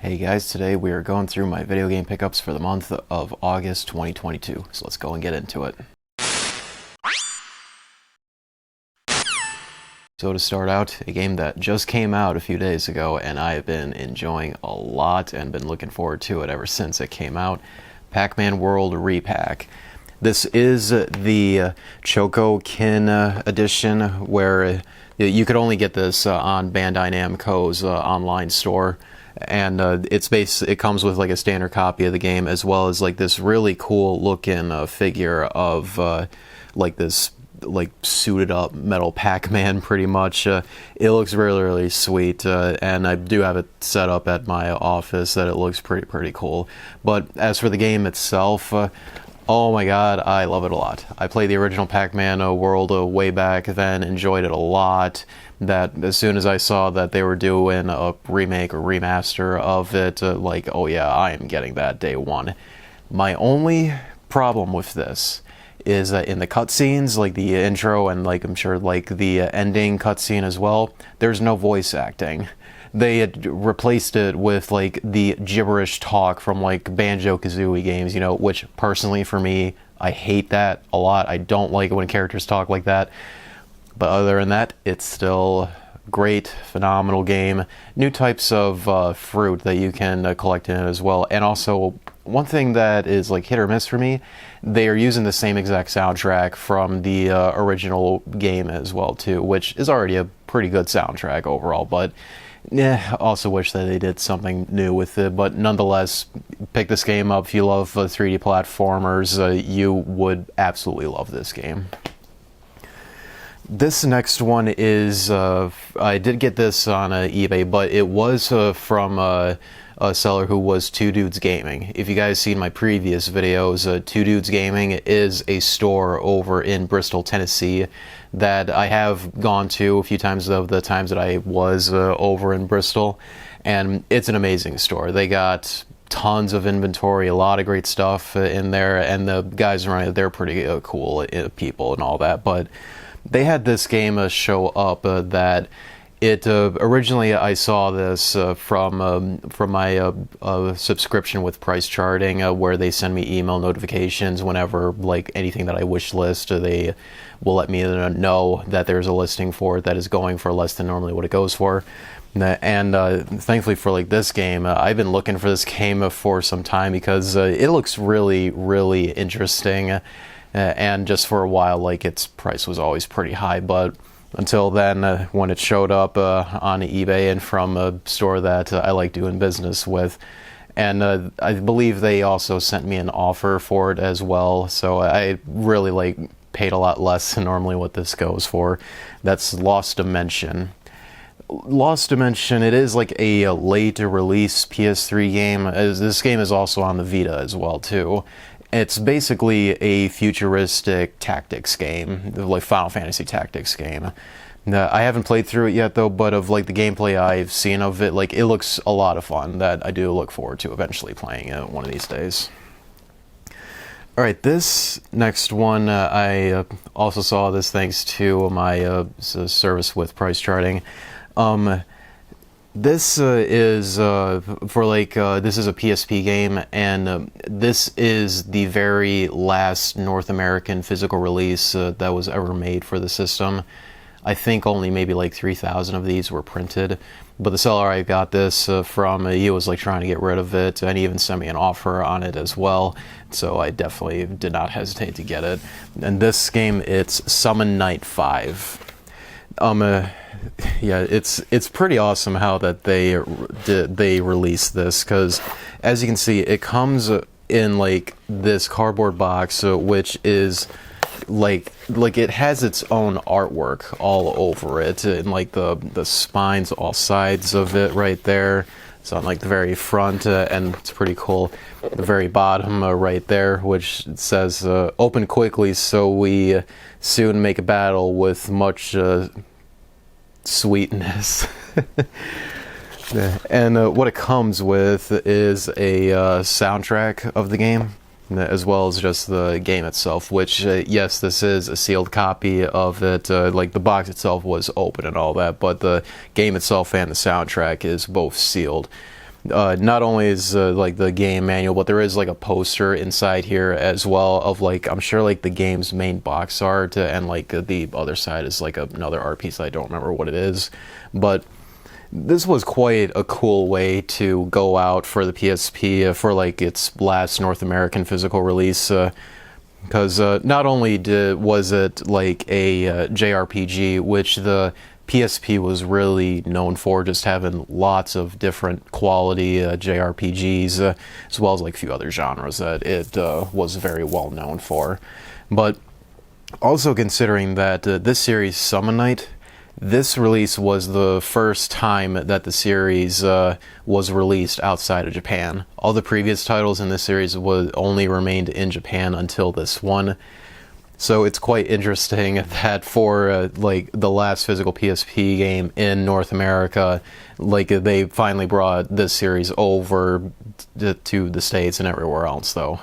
Hey guys, today we are going through my video game pickups for the month of August 2022, so let's go and get into it. So to start out, a game that just came out a few days ago and I have been enjoying a lot and been looking forward to it ever since it came out, PacMan World Repack. This is the Chocokin edition, where you could only get this on Bandai Namco's online store. And it comes with like a standard copy of the game, as well as like this really cool looking figure of like this like suited up metal Pac-Man pretty much. It looks really sweet, and I do have it set up at my office that it looks pretty cool. But as for the game itself, oh my god, I love it a lot. I played the original PacMan World way back then, enjoyed it a lot. That as soon as I saw that they were doing a remake or remaster of it, like, oh yeah, I am getting that day one. My only problem with this is that in the cutscenes, like the intro and like I'm sure like the ending cutscene as well, there's no voice acting. They had replaced it with like the gibberish talk from like Banjo-Kazooie games, you know, which personally for me, I hate that a lot. I don't like it when characters talk like that. But other than that, it's still great, phenomenal game. New types of fruit that you can collect in it as well. And also, one thing that is like hit or miss for me, they are using the same exact soundtrack from the original game as well too, which is already a pretty good soundtrack overall. But yeah, also wish that they did something new with it. But nonetheless, pick this game up if you love 3D platformers. You would absolutely love this game. This next one is, I did get this on eBay, but it was from a seller who was Two Dudes Gaming. If you guys seen my previous videos, Two Dudes Gaming is a store over in Bristol, Tennessee that I have gone to a few times of the times that I was over in Bristol, and it's an amazing store. They got tons of inventory, a lot of great stuff in there, and the guys around it, they're pretty cool people and all that, but they had this game show up that it originally I saw this from my subscription with price charting, where they send me email notifications whenever like anything that I wish list, they will let me know that there's a listing for it that is going for less than normally what it goes for. And thankfully for like this game, I've been looking for this game for some time because it looks really interesting. And just for a while, like, its price was always pretty high, but until then, when it showed up on eBay and from a store that I like doing business with, and I believe they also sent me an offer for it as well, so I really like paid a lot less than normally what this goes for. That's Lost Dimension. Lost Dimension, it is like a late release PS3 game. This game is also on the Vita as well too. It's basically a futuristic tactics game, like Final Fantasy Tactics game. I haven't played through it yet though, but of like the gameplay I've seen of it, like it looks a lot of fun that I do look forward to eventually playing it one of these days. Alright, this next one, I also saw this thanks to my service with price charting. This is for like this is a PSP game, and this is the very last North American physical release that was ever made for the system. I think only maybe like 3,000 of these were printed, but the seller I got this from, he was like trying to get rid of it, and he even sent me an offer on it as well, so I definitely did not hesitate to get it. And this game, it's Summon Night 5. Yeah, it's pretty awesome how that they released this, because as you can see, it comes in like this cardboard box, which is like it has its own artwork all over it, and like the spines, all sides of it right there. It's on like the very front, and it's pretty cool. The very bottom right there, which says "Open quickly, so we soon make a battle with much sweetness." And what it comes with is a soundtrack of the game, as well as just the game itself, which yes, this is a sealed copy of it. Like the box itself was open and all that, but the game itself and the soundtrack is both sealed. Not only is like the game manual, but there is like a poster inside here as well of like, I'm sure like the game's main box art, and like the other side is like another art piece. I don't remember what it is, but this was quite a cool way to go out for the PSP for like its last North American physical release, because not only was it like a JRPG, which the PSP was really known for, just having lots of different quality JRPGs, as well as like a few other genres that it was very well known for. But also considering that this series, Summon Night, this release was the first time that the series was released outside of Japan. All the previous titles in this series only remained in Japan until this one. So it's quite interesting that for like the last physical PSP game in North America, like they finally brought this series over to the States and everywhere else, though.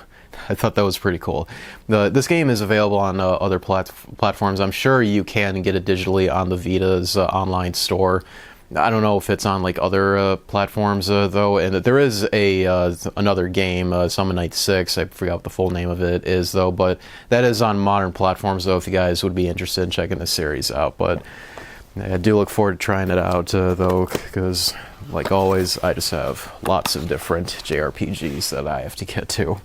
I thought that was pretty cool. This game is available on other platforms. I'm sure you can get it digitally on the Vita's online store. I don't know if it's on like other platforms though. And there is another game, Summon Night 6. I forgot what the full name of it is though, but that is on modern platforms though. If you guys would be interested in checking this series out, but I do look forward to trying it out though, because like always, I just have lots of different JRPGs that I have to get to.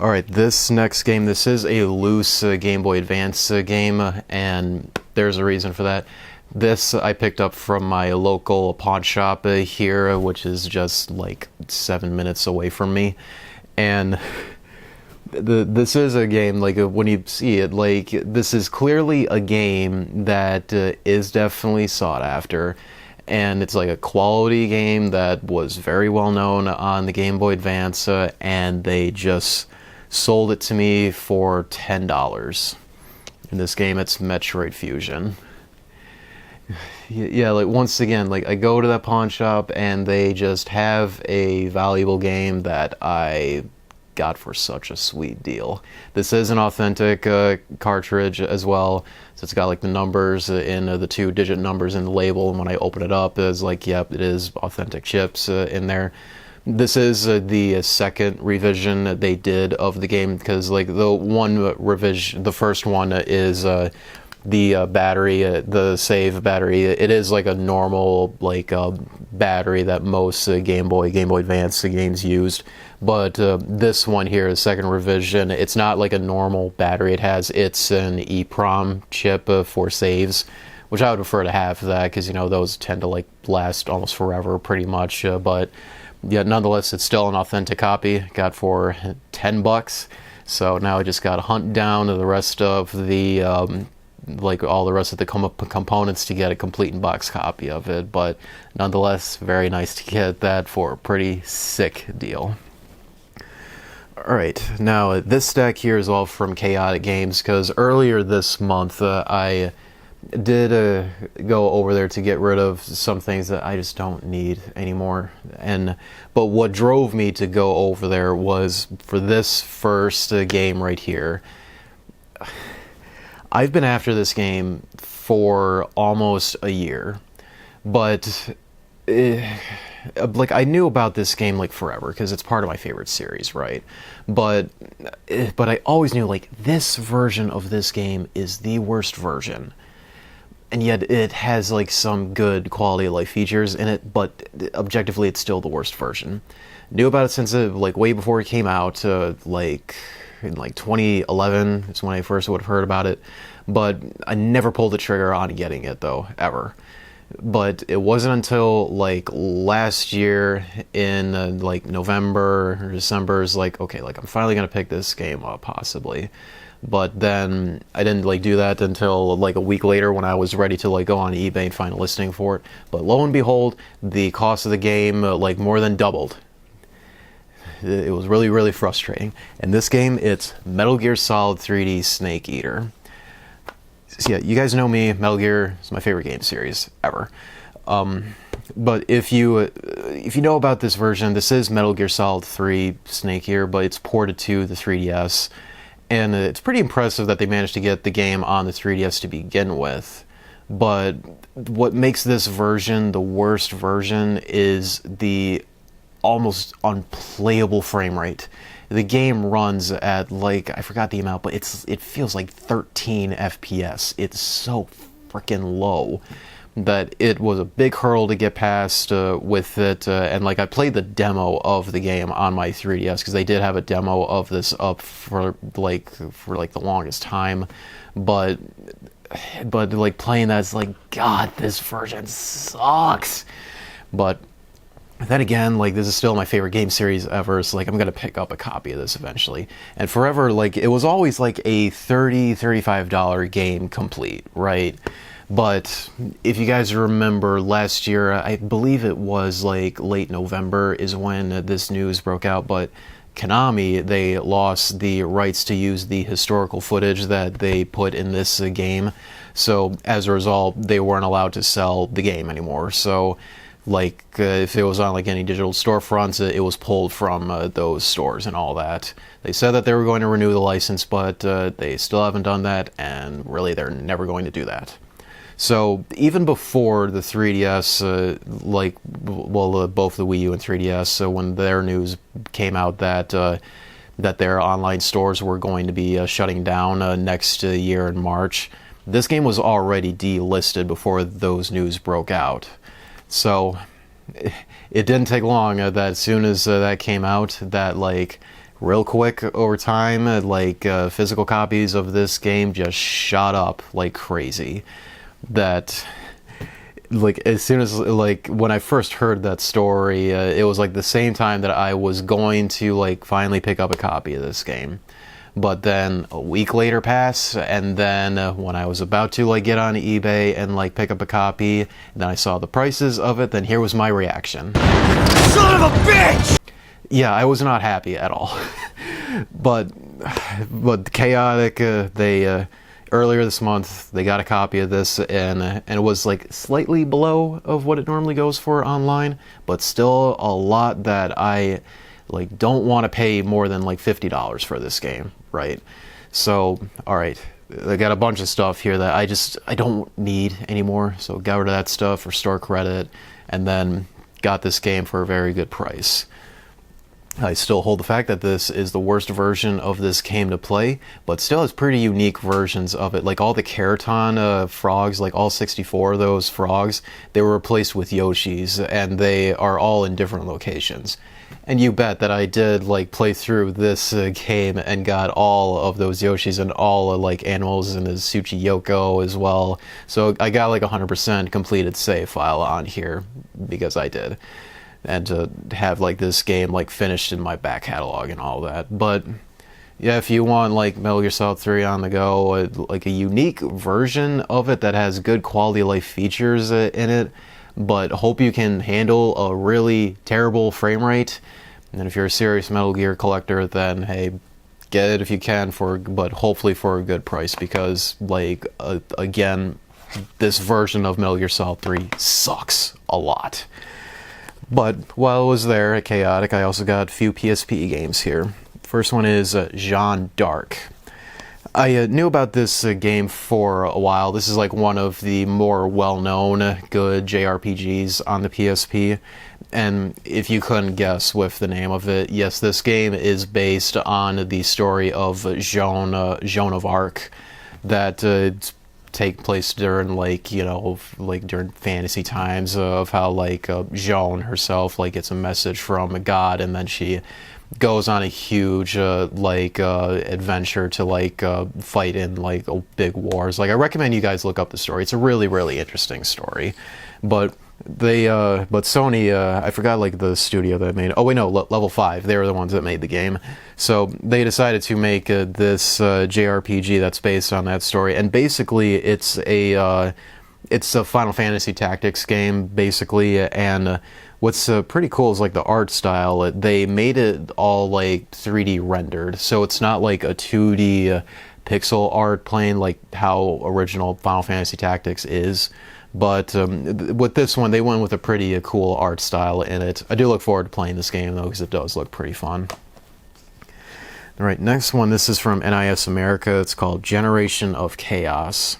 Alright, this next game, this is a loose Game Boy Advance game, and there's a reason for that. This I picked up from my local pawn shop here, which is just like 7 minutes away from me. And this is a game, like when you see it, like this is clearly a game that is definitely sought after. And it's like a quality game that was very well known on the Game Boy Advance, and they just sold it to me for $10. In this game, it's Metroid Fusion. Yeah, like once again, like I go to that pawn shop and they just have a valuable game that I got for such a sweet deal. This is an authentic cartridge as well, so it's got like the numbers in the 2-digit numbers in the label, and when I open it up, it's like, yep, it is authentic chips in there. This is the second revision that they did of the game, because like the one revision, the first one is the battery, the save battery. It is like a normal like battery that most Game Boy Advance games used, but this one here, the second revision, it's not like a normal battery. It's an EEPROM chip for saves, which I would prefer to have that, because you know those tend to like last almost forever pretty much, but yeah, nonetheless, it's still an authentic copy. Got for $10. So now I just got to hunt down the rest of the like all the rest of the components to get a complete in-box copy of it. But nonetheless, very nice to get that for a pretty sick deal. Alright, now this stack here is all from Chaotic Games, because earlier this month I did go over there to get rid of some things that I just don't need anymore. But what drove me to go over there was for this first game right here. I've been after this game for almost a year, but like I knew about this game like forever because it's part of my favorite series, right? But I always knew like this version of this game is the worst version. And yet it has like some good quality of life features in it, but objectively it's still the worst version. Knew about it since like way before it came out, like in like 2011 is when I first would have heard about it, but I never pulled the trigger on getting it though, ever. But it wasn't until like last year in like November or December is like, okay, like I'm finally gonna pick this game up possibly. But then I didn't like do that until like a week later when I was ready to like go on eBay and find a listing for it. But lo and behold, the cost of the game like more than doubled. It was really, really frustrating. And this game, it's Metal Gear Solid 3D Snake Eater. So yeah, you guys know me, Metal Gear is my favorite game series ever. But if you know about this version, this is Metal Gear Solid 3 Snake Eater, but it's ported to the 3DS. And it's pretty impressive that they managed to get the game on the 3DS to begin with. But what makes this version the worst version is the almost unplayable frame rate. The game runs at like, I forgot the amount, but it feels like 13 FPS. It's so freaking low that it was a big hurdle to get past with it. And like, I played the demo of the game on my 3DS because they did have a demo of this up for like the longest time, but like playing that, it's like, God, this version sucks. But then again, like, this is still my favorite game series ever, so like, I'm gonna pick up a copy of this eventually. And forever, like, it was always like a $30-$35 game complete, right? But if you guys remember last year, I believe it was like late November is when this news broke out, but Konami, they lost the rights to use the historical footage that they put in this game. So as a result, they weren't allowed to sell the game anymore. So like, if it was on like any digital storefronts, it was pulled from those stores and all that. They said that they were going to renew the license, but they still haven't done that, and really they're never going to do that. So even before the 3DS, both the Wii U and 3DS, so when their news came out that that their online stores were going to be shutting down next year in March, this game was already delisted before those news broke out. So it didn't take long that as soon as that came out, that like real quick over time, physical copies of this game just shot up like crazy. That like, as soon as like when I first heard that story, it was like the same time that I was going to like finally pick up a copy of this game. But then a week later passed, and then when I was about to like get on eBay and like pick up a copy, and then I saw the prices of it, then here was my reaction. Son of a bitch! Yeah, I was not happy at all. but Chaotic, they earlier this month they got a copy of this, and it was like slightly below of what it normally goes for online, but still a lot that I like don't want to pay more than like $50 for this game, right? So, all right, I got a bunch of stuff here that I don't need anymore, so got rid of that stuff for store credit, and then got this game for a very good price. I still hold the fact that this is the worst version of this game to play, but still has pretty unique versions of it. Like all the Keraton frogs, like all 64 of those frogs, they were replaced with Yoshis, and they are all in different locations. And you bet that I did like play through this game and got all of those Yoshis and all like animals in the Suchi Yoko as well. So I got like 100% completed save file on here because I did. And to have like this game like finished in my back catalog and all that. But yeah, if you want like Metal Gear Solid 3 on the go, like a unique version of it that has good quality of life features in it, but hope you can handle a really terrible frame rate. And if you're a serious Metal Gear collector, then hey, get it if you can, but hopefully for a good price, because like again, this version of Metal Gear Solid 3 sucks a lot. But while I was there at Chaotic, I also got a few PSP games here. First one is Jeanne d'Arc. I knew about this game for a while. This is like one of the more well-known good JRPGs on the PSP. And if you couldn't guess with the name of it, yes, this game is based on the story of Joan of Arc that take place during during fantasy times of how like Joan herself like gets a message from a god, and then she goes on a huge adventure to fight in like big wars. Like, I recommend you guys look up the story. It's a really, really interesting story. But Sony, I forgot like the studio that made it. Oh wait, no, Level 5. They were the ones that made the game. So they decided to make this JRPG that's based on that story, and basically it's a Final Fantasy Tactics game basically. And what's pretty cool is like the art style. They made it all like 3D rendered, so it's not like a 2D pixel art plane like how original Final Fantasy Tactics is. But with this one, they went with a pretty cool art style in it. I do look forward to playing this game, though, because it does look pretty fun. All right, next one. This is from NIS America. It's called Generation of Chaos.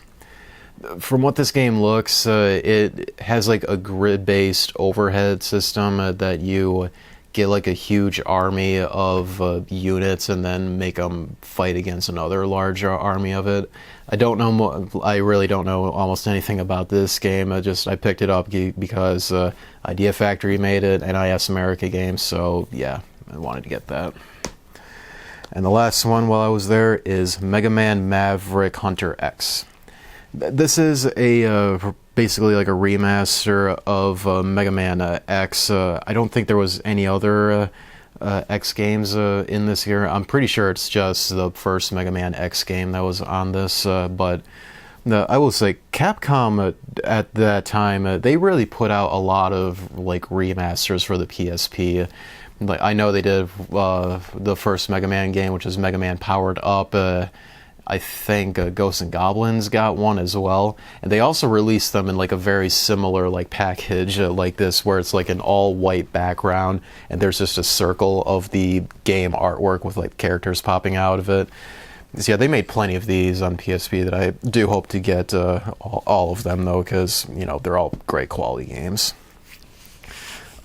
From what this game looks, it has like a grid-based overhead system that you get like a huge army of units and then make them fight against another large army of it. I don't know. I really don't know almost anything about this game. I picked it up because Idea Factory made it, NIS America Games. So yeah, I wanted to get that. And the last one while I was there is Mega Man Maverick Hunter X. This is a basically like a remaster of Mega Man X. I don't think there was any other X games in this here. I'm pretty sure it's just the first Mega Man X game that was on this. But I will say Capcom at that time, they really put out a lot of like remasters for the PSP. Like I know they did the first Mega Man game, which is Mega Man Powered Up. I think Ghosts and Goblins got one as well, and they also released them in like a very similar like package like this, where it's like an all white background and there's just a circle of the game artwork with like characters popping out of it. So yeah, they made plenty of these on PSP that I do hope to get all of them though, because you know they're all great quality games.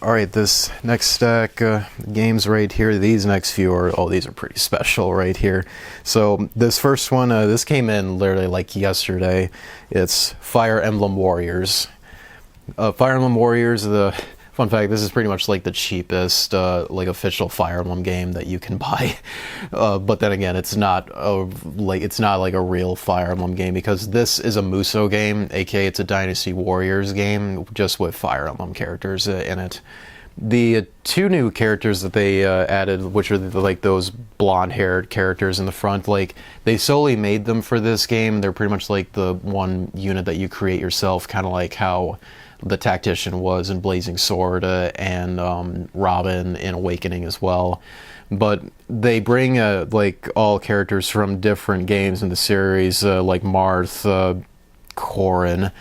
Alright, this next stack games right here, these next few are, these are pretty special right here. So this first one, this came in literally like yesterday. It's Fire Emblem Warriors. Fire Emblem Warriors, fun fact, this is pretty much like the cheapest like official Fire Emblem game that you can buy. But then again, it's not like a real Fire Emblem game, because this is a Muso game, aka it's a Dynasty Warriors game, just with Fire Emblem characters in it. The two new characters that they added, which are like those blonde-haired characters in the front, like they solely made them for this game. They're pretty much like the one unit that you create yourself, kind of like how the Tactician was in Blazing Sword and Robin in Awakening as well. But they bring like all characters from different games in the series, like Marth, Corrin,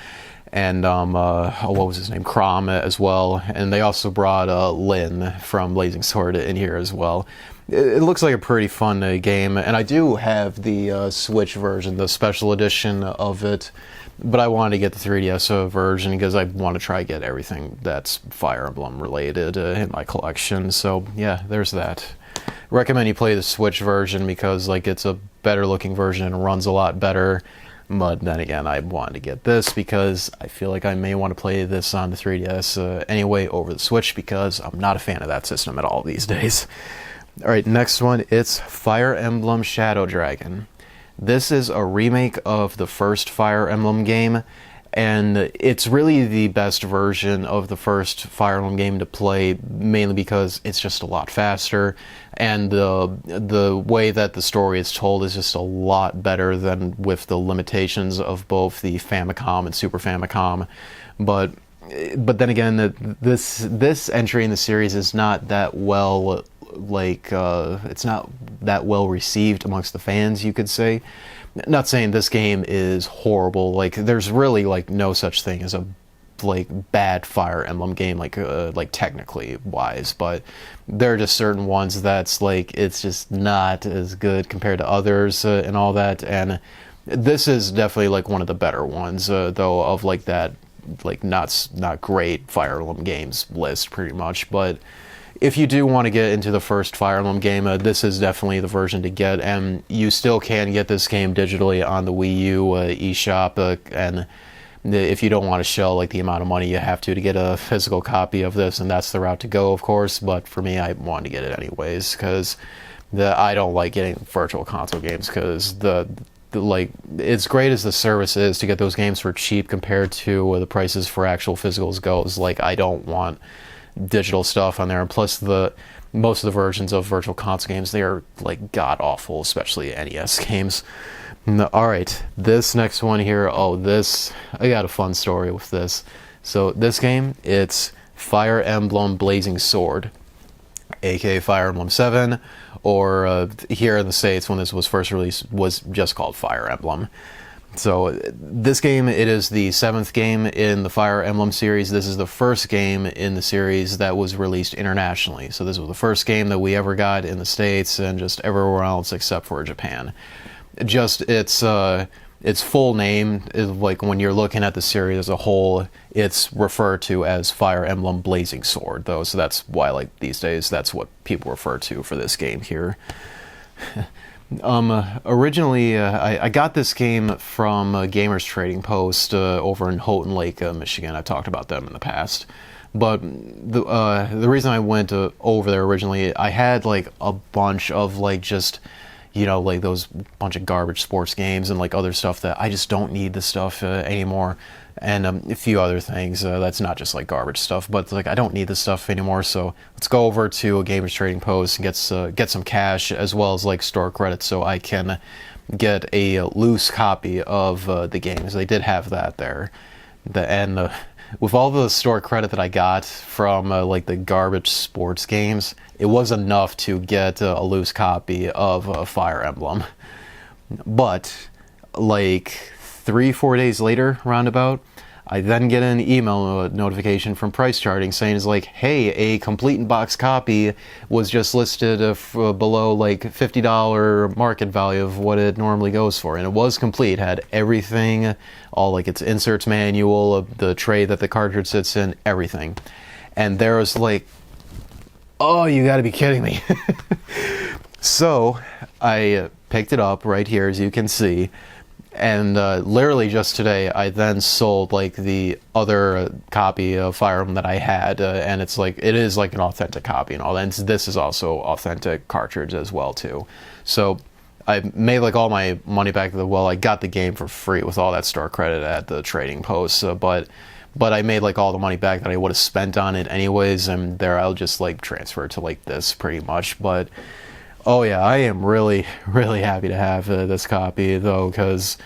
and what was his name, Crom as well. And they also brought Lyn from Blazing Sword in here as well. It looks like a pretty fun game, and I do have the Switch version, the special edition of it, but I wanted to get the 3DS version because I want to try to get everything that's Fire Emblem related in my collection. So yeah, there's that. Recommend you play the Switch version because like it's a better looking version and runs a lot better. But then again, I wanted to get this because I feel like I may want to play this on the 3DS anyway over the Switch, because I'm not a fan of that system at all these days. Alright, next one, it's Fire Emblem Shadow Dragon. This is a remake of the first Fire Emblem game, and it's really the best version of the first Fire Emblem game to play, mainly because it's just a lot faster, and the way that the story is told is just a lot better than with the limitations of both the Famicom and Super Famicom. But then again, this entry in the series is not that well, it's not that well received amongst the fans, you could say. Not saying this game is horrible. Like there's really like no such thing as a like bad Fire Emblem game, like technically wise, but there are just certain ones that's like it's just not as good compared to others and all that. And this is definitely like one of the better ones, though, of like that like not great Fire Emblem games list pretty much. But if you do want to get into the first Fire Emblem game, this is definitely the version to get, and you still can get this game digitally on the Wii U eShop, and if you don't want to shell like the amount of money you have to get a physical copy of this, and that's the route to go, of course. But for me, I wanted to get it anyways, because I don't like getting virtual console games, because like as great as the service is to get those games for cheap compared to the prices for actual physicals goes, like I don't want digital stuff on there. And plus most of the versions of virtual console games, they are like god awful, especially NES games. Alright, this next one here, I got a fun story with this. So this game, it's Fire Emblem Blazing Sword, aka Fire Emblem 7, or here in the States when this was first released was just called Fire Emblem. So this game, it is the 7th game in the Fire Emblem series. This is the first game in the series that was released internationally. So this was the first game that we ever got in the States and just everywhere else except for Japan. It's its full name is, like, when you're looking at the series as a whole, it's referred to as Fire Emblem Blazing Sword, though, so that's why, like, these days, that's what people refer to for this game here. Originally, I got this game from Gamers Trading Post over in Houghton Lake, Michigan. I've talked about them in the past. But the reason I went over there originally, I had, like, a bunch of, like, just, you know, like, those bunch of garbage sports games and, like, other stuff that I just don't need the stuff anymore. And a few other things that's not just, like, garbage stuff, but, like, I don't need this stuff anymore, so let's go over to a Gamers Trading Post and get some cash as well as, like, store credits so I can get a loose copy of the games. They did have that there. And with all the store credit that I got from like the garbage sports games, it was enough to get a loose copy of Fire Emblem. But like 3-4 days later, roundabout, I then get an email notification from Price Charting saying, it's like, hey, a complete in-box copy was just listed below like $50 market value of what it normally goes for. And it was complete, had everything, all like its inserts manual, the tray that the cartridge sits in, everything. And there was like, oh, you gotta be kidding me. So I picked it up right here, as you can see. And literally just today, I then sold like the other copy of Fire Emblem that I had, and it's like, it is like an authentic copy and all that. And this is also authentic cartridge as well too. So I made like all my money back. Well, I got the game for free with all that store credit at the trading post, but I made like all the money back that I would have spent on it anyways, and there I'll just like transfer it to like this pretty much. But oh yeah, I am really, really happy to have this copy, though, because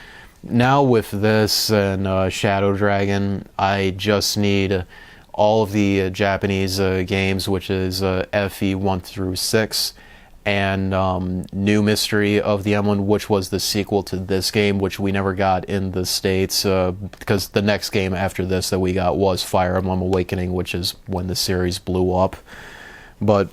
now with this and Shadow Dragon, I just need all of the Japanese games, which is FE 1 through 6, and New Mystery of the Emblem, which was the sequel to this game, which we never got in the States, because the next game after this that we got was Fire Emblem Awakening, which is when the series blew up. But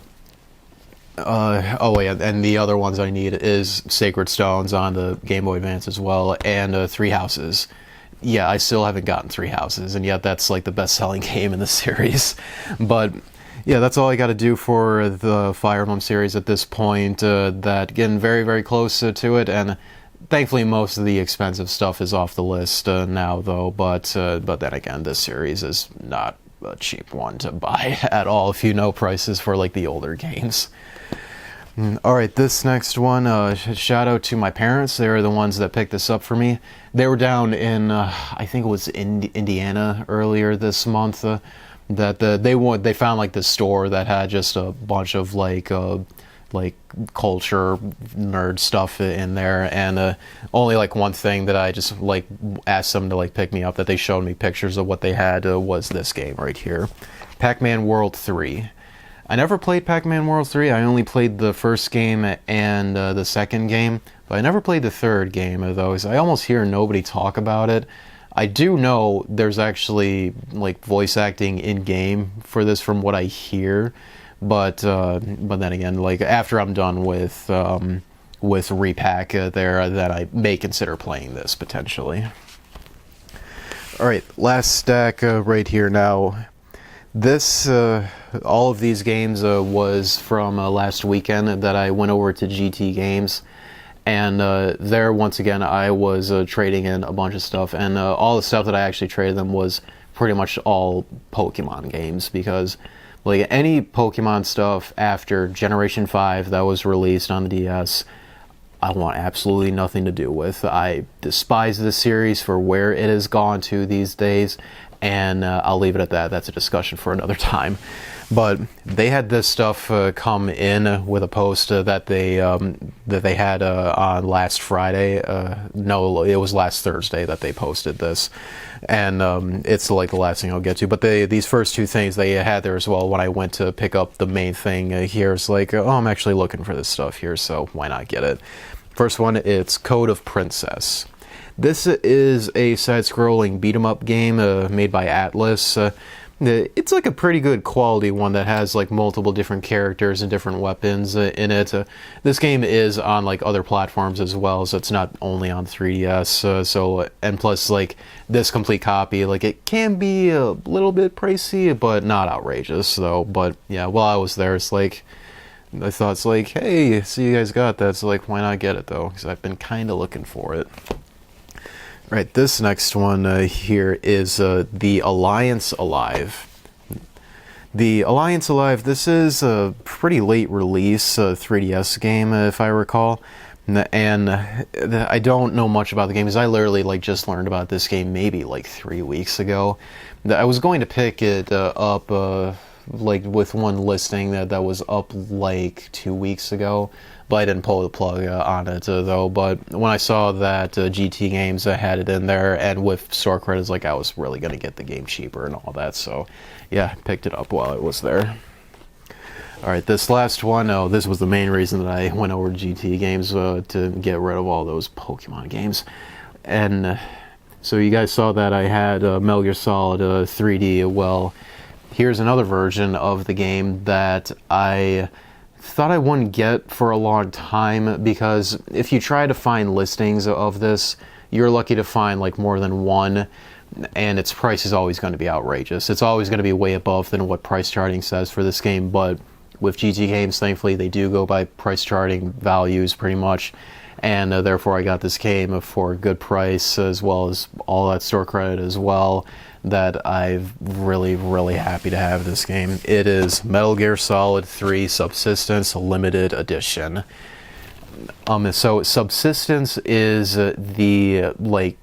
oh yeah, and the other ones I need is Sacred Stones on the Game Boy Advance as well, and Three Houses. Yeah, I still haven't gotten Three Houses, and yet that's like the best-selling game in the series. But yeah, that's all I got to do for the Fire Emblem series at this point. That getting very, very close to it, and thankfully most of the expensive stuff is off the list now, though. But then again, this series is not a cheap one to buy at all if you know prices for like the older games. Alright, this next one, shout out to my parents. They were the ones that picked this up for me. They were down in, I think it was Indiana earlier this month, that they found like this store that had just a bunch of like culture nerd stuff in there, and only like one thing that I just like asked them to like pick me up, that they showed me pictures of what they had, was this game right here, PacMan World 3. I never played PacMan World 3, I only played the first game and the second game, but I never played the third game of those. I almost hear nobody talk about it. I do know there's actually like voice acting in-game for this from what I hear, but then again, like after I'm done with Repack there, that I may consider playing this potentially. Alright, last stack right here now. This, all of these games was from last weekend that I went over to GT Games, and there once again I was trading in a bunch of stuff, and all the stuff that I actually traded them was pretty much all Pokemon games, because like any Pokemon stuff after Generation 5 that was released on the DS, I want absolutely nothing to do with. I despise this series for where it has gone to these days, and I'll leave it at that. That's a discussion for another time. But they had this stuff come in with a post that they had on last Friday. No, it was last Thursday that they posted this, and it's like the last thing I'll get to. But these first two things they had there as well. When I went to pick up the main thing here, it's like, oh, I'm actually looking for this stuff here, so why not get it? First one, it's Code of Princess. This is a side-scrolling beat-em-up game made by Atlas. It's like a pretty good quality one that has like multiple different characters and different weapons in it. This game is on like other platforms as well, so it's not only on 3DS. And plus like this complete copy, like it can be a little bit pricey, but not outrageous though. But yeah, while I was there, it's like I thought it's like, hey, so you guys got that, so like why not get it though? Because I've been kind of looking for it. Right, this next one here is the Alliance Alive. The Alliance Alive, this is a pretty late release 3DS game, if I recall. And I don't know much about the game, because I literally like just learned about this game maybe like 3 weeks ago. I was going to pick it up like with one listing that was up like 2 weeks ago, but I didn't pull the plug on it though. But when I saw that GT Games had it in there, and with store credits, like I was really going to get the game cheaper and all that, so yeah, picked it up while it was there. Alright, this last one, this was the main reason that I went over to GT Games, to get rid of all those Pokemon games. And so you guys saw that I had Metal Gear Solid 3D. Well, here's another version of the game that I thought I wouldn't get for a long time, because if you try to find listings of this, you're lucky to find like more than one, and its price is always going to be outrageous. It's always going to be way above than what price charting says for this game, but with GT Games, thankfully, they do go by price charting values pretty much, and therefore I got this game for a good price, as well as all that store credit as well, that I'm really happy to have this game. It is Metal Gear Solid 3 Subsistence Limited Edition. So Subsistence is the like,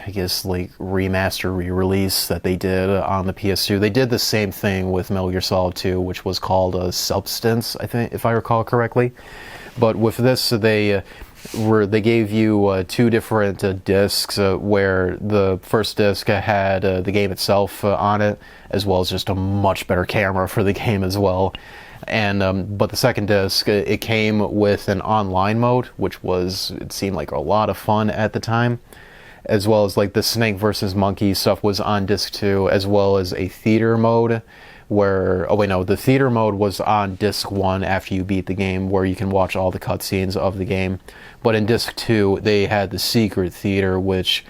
I guess like remaster re-release that they did on the PS2. They did the same thing with Metal Gear Solid 2, which was called Substance, I think, if I recall correctly. But with this, they gave you two different discs, where the first disc had the game itself on it, as well as just a much better camera for the game as well. And but the second disc, it came with an online mode, which it seemed like a lot of fun at the time, as well as like the Snake versus Monkey stuff was on disc 2, as well as a theater mode where, the theater mode was on disc 1 after you beat the game, where you can watch all the cutscenes of the game. But in disc 2, they had the secret theater, which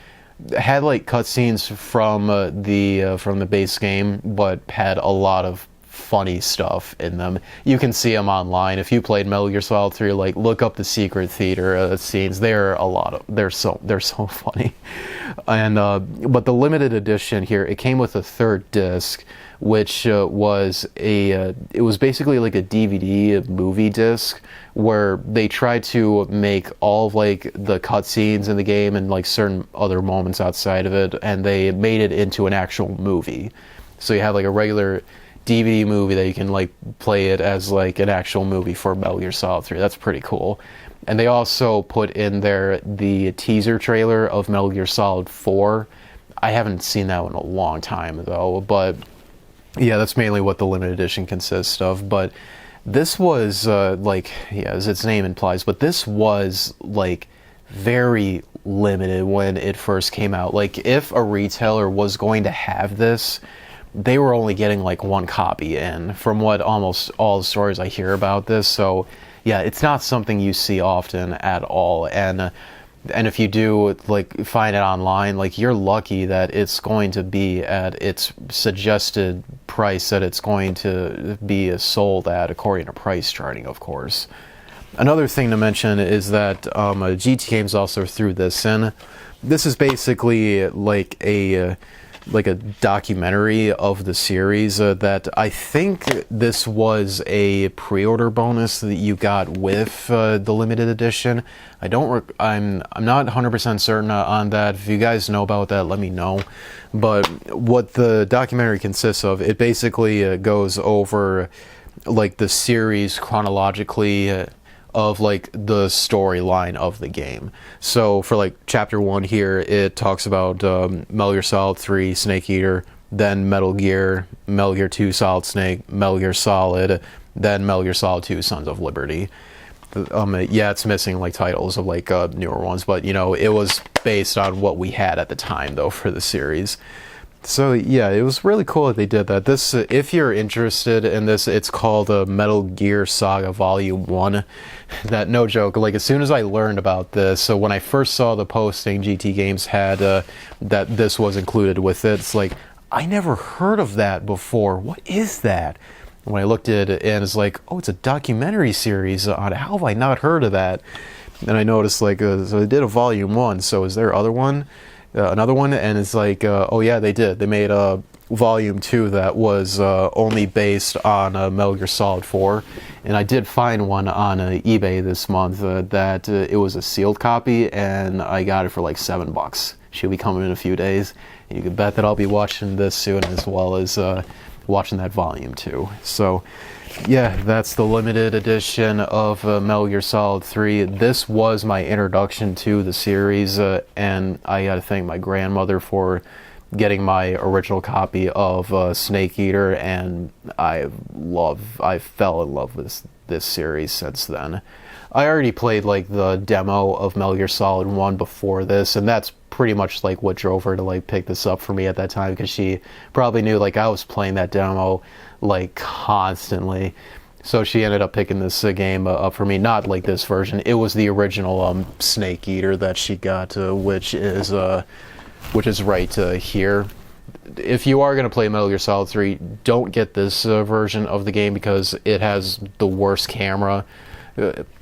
had like cutscenes from the base game, but had a lot of funny stuff in them. You can see them online. If you played Metal Gear Solid 3, like look up the secret theater scenes. They're so funny. And but the limited edition here, it came with a third disc, which was it was basically like a DVD movie disc, where they tried to make all of like the cutscenes in the game and like certain other moments outside of it, and they made it into an actual movie. So you have like a regular DVD movie that you can like play it as like an actual movie for Metal Gear Solid 3. That's pretty cool. And they also put in there the teaser trailer of Metal Gear Solid 4. I haven't seen that one in a long time though, but yeah, that's mainly what the limited edition consists of. But this was like, yeah, as its name implies, but this was like very limited when it first came out. Like if a retailer was going to have this, they were only getting like one copy in, from what almost all the stories I hear about this. So yeah, it's not something you see often at all. And if you do like find it online, like you're lucky that it's going to be at its suggested price that it's going to be sold at, according to price charting, of course. Another thing to mention is that GT Games also threw this in. This is basically like a documentary of the series that I think this was a pre-order bonus that you got with the limited edition. I'm not 100% certain on that. If you guys know about that, let me know. But what the documentary consists of, it basically goes over like the series chronologically, of like the storyline of the game. So for like chapter 1 here, it talks about Metal Gear Solid 3 Snake Eater, then Metal Gear 2 Solid Snake, Metal Gear Solid, then Metal Gear Solid 2 Sons of Liberty. Yeah, it's missing like titles of like newer ones, but you know, it was based on what we had at the time though for the series. So yeah, it was really cool that they did that. This, if you're interested in this, it's called Metal Gear Saga Volume 1. That, no joke, like as soon as I learned about this, so when I first saw the posting GT Games had that this was included with it, it's like, I never heard of that before. What is that? When I looked at it, and it's like, oh, it's a documentary series on it. How have I not heard of that? And I noticed, like, so they did a Volume 1, so is there another one? And it's like, oh yeah, they did. They made a Volume 2 that was only based on Metal Gear Solid 4, and I did find one on eBay this month that it was a sealed copy, and I got it for like $7. She'll be coming in a few days. You can bet that I'll be watching this soon, as well as watching that Volume 2. So yeah, that's the limited edition of Metal Gear Solid 3. This was my introduction to the series, and I gotta thank my grandmother for getting my original copy of Snake Eater, and I fell in love with this series since then. I already played like the demo of Metal Gear Solid 1 before this, and that's pretty much like what drove her to like pick this up for me at that time, because she probably knew like I was playing that demo like constantly, so she ended up picking this game up for me. Not like this version, it was the original Snake Eater that she got, which is right here. If you are going to play Metal Gear Solid 3, don't get this version of the game, because it has the worst camera.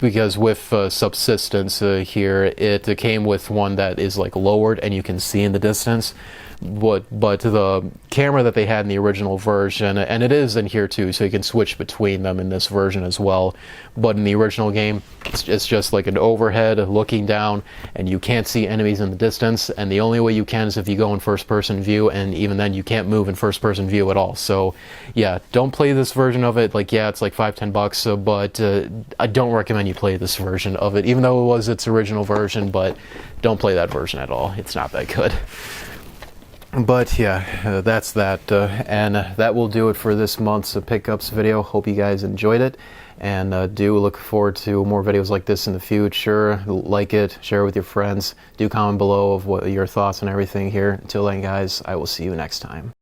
Because with Subsistence here, it came with one that is like lowered and you can see in the distance. But the camera that they had in the original version, and it is in here too, so you can switch between them in this version as well. But in the original game, it's just like an overhead looking down, and you can't see enemies in the distance. And the only way you can is if you go in first-person view, and even then you can't move in first-person view at all. So yeah, don't play this version of it. Like, yeah, it's like $5-10, but I don't recommend you play this version of it, even though it was its original version. But don't play that version at all. It's not that good. But yeah, that's that, and that will do it for this month's pickups video. Hope you guys enjoyed it, and do look forward to more videos like this in the future. Like it, share it with your friends, do comment below of what your thoughts on everything here. Until then, guys, I will see you next time.